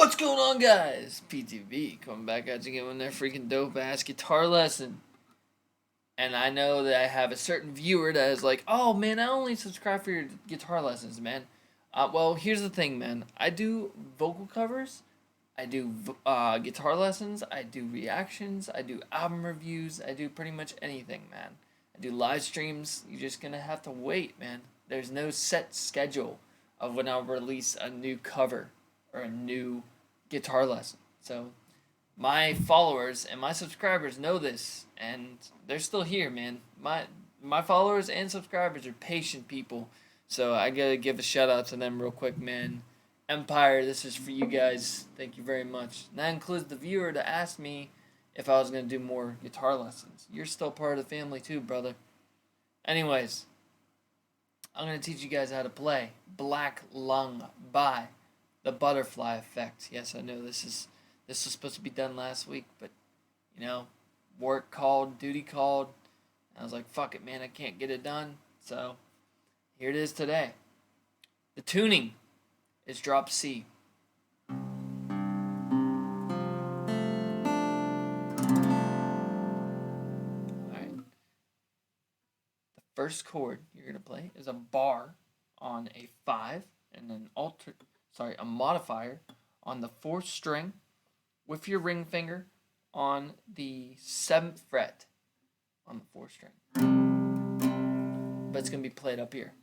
What's going on, guys? PTV coming back at you again with that freaking dope ass guitar lesson. And I know that I have a certain viewer that is like, oh man, I only subscribe for your guitar lessons, man. Well, here's the thing, man. I do vocal covers, I do guitar lessons, I do reactions, I do album reviews, I do pretty much anything, man. I do live streams. You're just gonna have to wait, man. There's no set schedule of when I'll release a new cover or a new guitar lesson. So my followers and my subscribers know this, and they're still here, man. My followers and subscribers are patient people, so I gotta give a shout out to them real quick, man. Empire, this is for you guys. Thank you very much. And that includes the viewer that asked me if I was gonna do more guitar lessons. You're still part of the family too, brother. Anyways, I'm gonna teach you guys how to play Black Lung by The Butterfly Effect. Yes, I know this was supposed to be done last week, but you know, work called, duty called. I was like, fuck it, man, I can't get it done. So here it is today. The tuning is drop C. Alright. The first chord you're gonna play is a bar on a 5, and then a modifier on the 4th string with your ring finger on the 7th fret on the 4th string. But it's going to be played up here.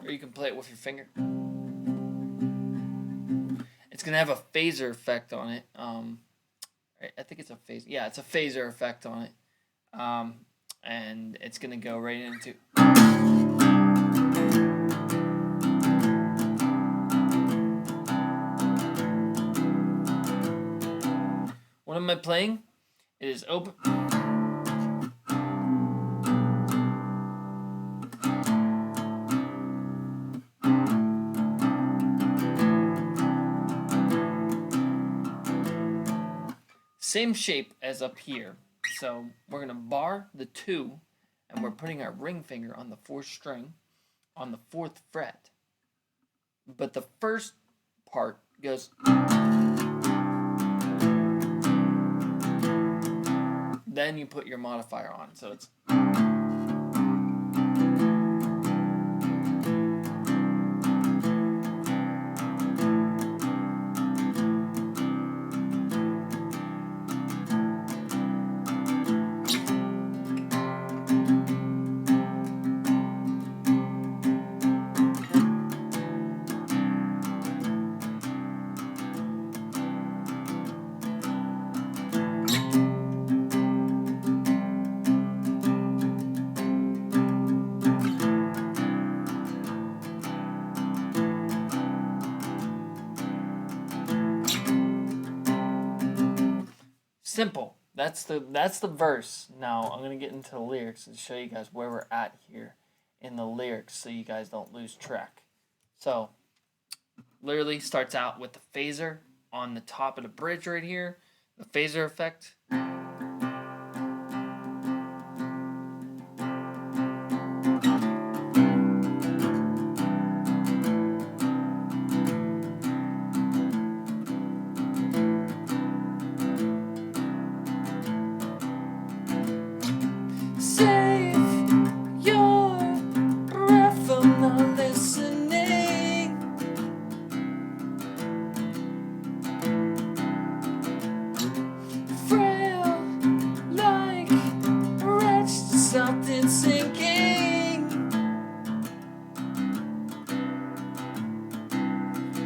Or you can play it with your finger. It's going to have a phaser effect on it. I think it's a phaser. Yeah, it's a phaser effect on it. And it's going to go right into... What am I playing? It is open. Same shape as up here. So we're going to bar the 2, and we're putting our ring finger on the 4th string on the 4th fret. But the first part goes... Then you put your modifier on, so it's... Simple. That's the verse. Now I'm gonna get into the lyrics and show you guys where we're at here in the lyrics, so you guys don't lose track. So, literally starts out with the phaser on the top of the bridge right here, the phaser effect. Something sinking,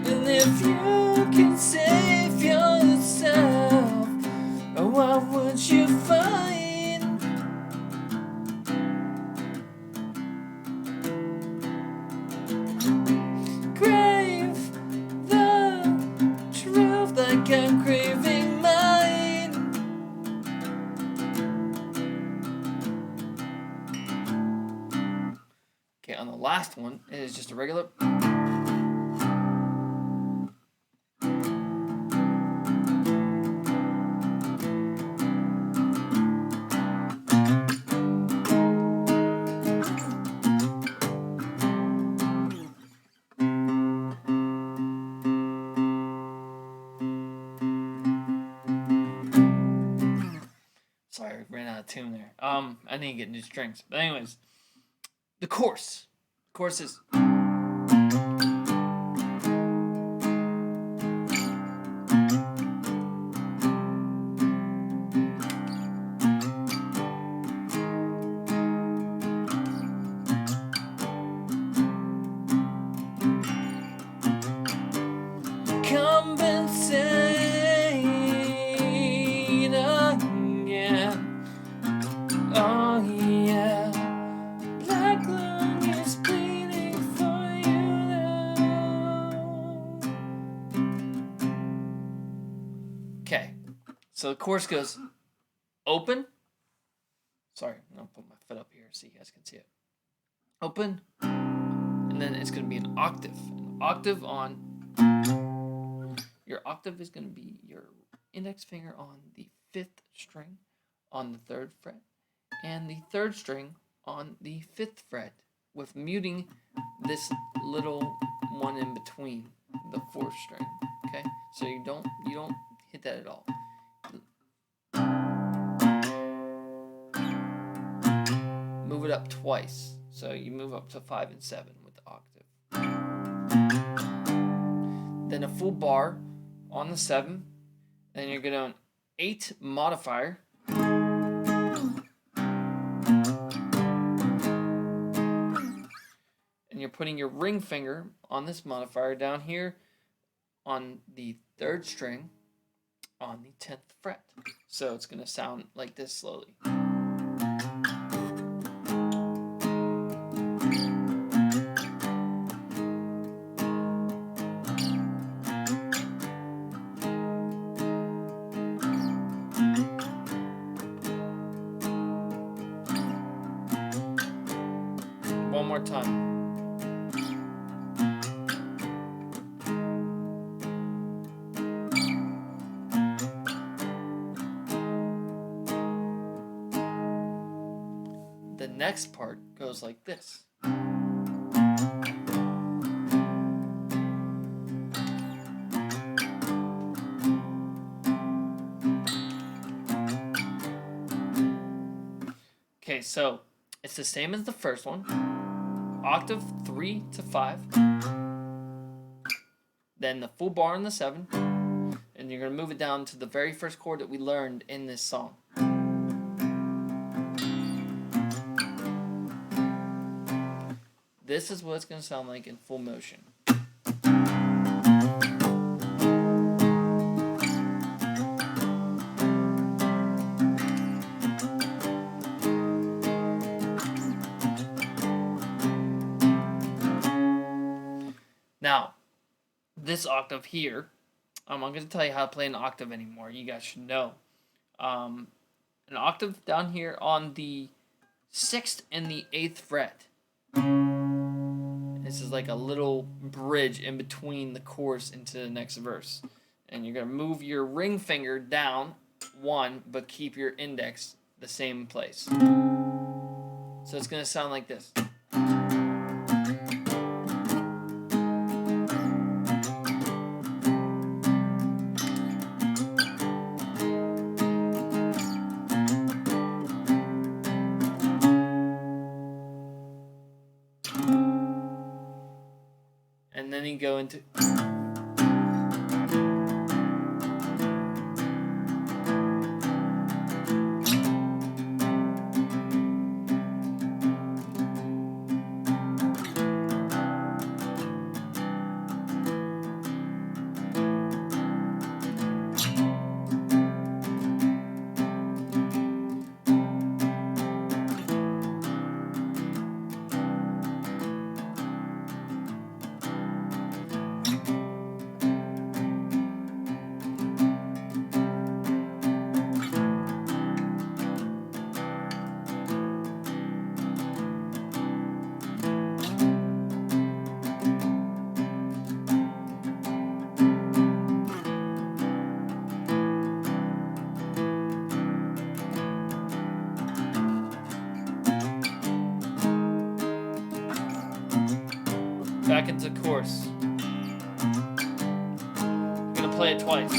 and if you can save yourself, what would you find? Crave the truth like I'm craving mine. Okay, on the last one, it is just a regular... I need to get new strings. But anyways, the chorus. The chorus is. Okay, so the chorus goes open. Sorry, I'm gonna put my foot up here so you guys can see it. Open, and then it's gonna be an octave. An octave on. Your octave is gonna be your index finger on the 5th string on the 3rd fret, and the 3rd string on the 5th fret, with muting this little one in between the 4th string. Okay, so you don't hit that at all. Move it up twice, so you move up to 5 and 7 with the octave. Then a full bar on the 7, then you're gonna 8 modifier. And you're putting your ring finger on this modifier down here on the 3rd string on the 10th fret. So it's going to sound like this slowly. One more time. The next part goes like this. Okay, so it's the same as the first one. Octave 3 to 5. Then the full bar on the 7. And you're going to move it down to the very first chord that we learned in this song. This is what it's going to sound like in full motion. Now, this octave here, I'm not going to tell you how to play an octave anymore. You guys should know. An octave down here on the 6th and the 8th fret. This is like a little bridge in between the chorus into the next verse. And you're going to move your ring finger down 1, but keep your index the same place. So it's going to sound like this. And then you go into... back into chorus. I'm going to play it twice.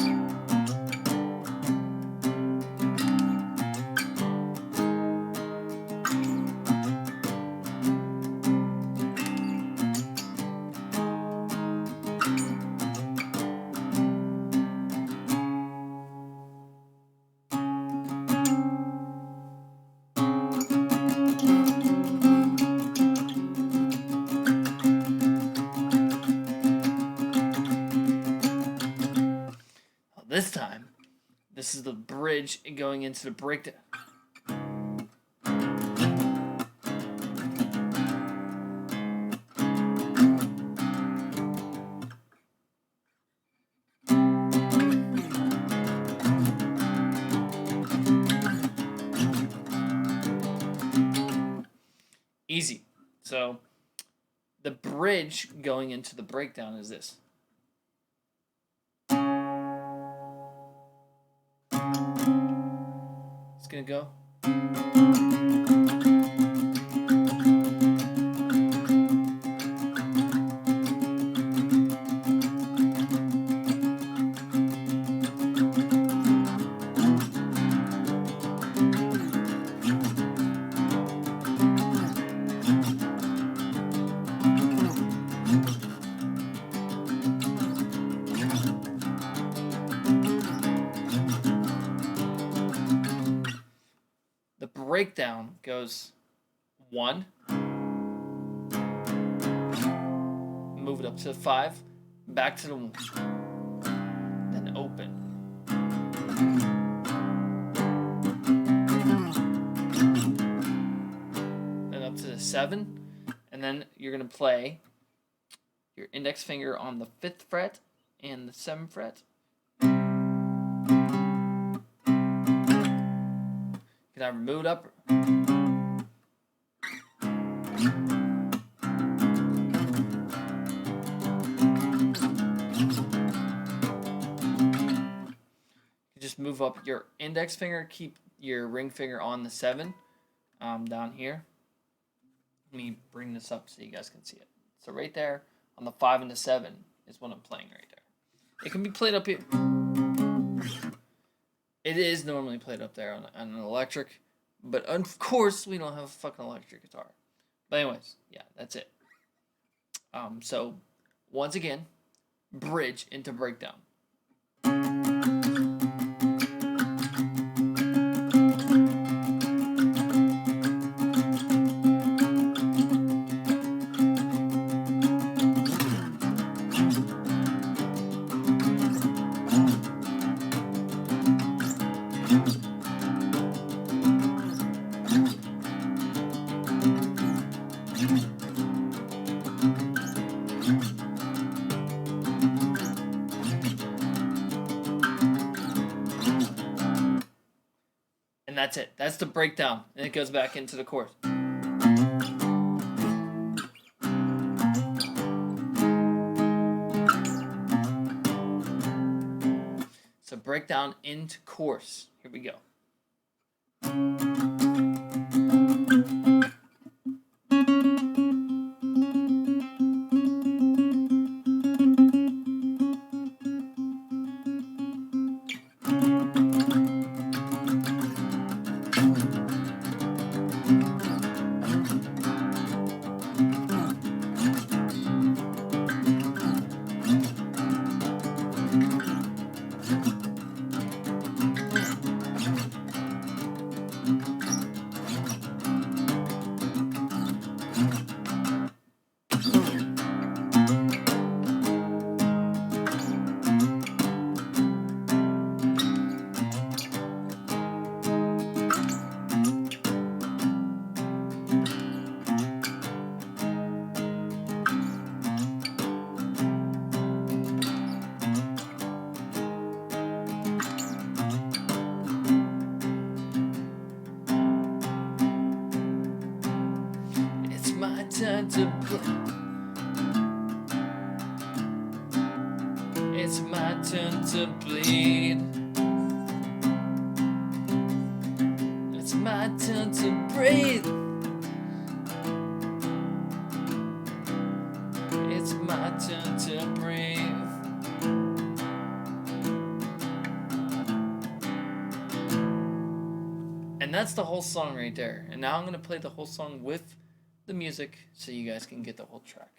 this is the bridge going into the breakdown. Easy. So the bridge going into the breakdown is this. It's gonna go. Breakdown goes 1, move it up to 5, back to the 1, then open, then up to the 7, and then you're going to play your index finger on the 5th fret and the 7th fret. Can I move it up? You just move up your index finger, keep your ring finger on the 7 down here. Let me bring this up so you guys can see it. So right there on the 5 and the 7 is what I'm playing right there. It can be played up here. It is normally played up there on an electric, but of course we don't have a fucking electric guitar. But anyways, yeah, that's it. So once again, bridge into breakdown. And that's it. That's the breakdown. And it goes back into the chorus. So breakdown into chorus. Here we go. Time to play. It's my turn to bleed. It's my turn to breathe. It's my turn to breathe. And that's the whole song right there. And now I'm going to play the whole song with the music so you guys can get the whole track.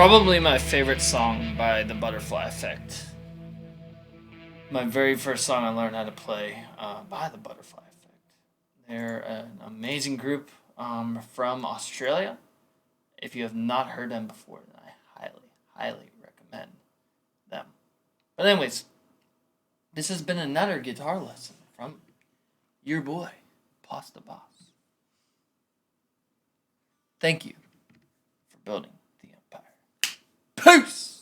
Probably my favorite song by the Butterfly Effect. My very first song I learned how to play by the Butterfly Effect. They're an amazing group from Australia. If you have not heard them before, then I highly, highly recommend them. But anyways, this has been another guitar lesson from your boy, Pasta Boss. Thank you for building the empire. Peace!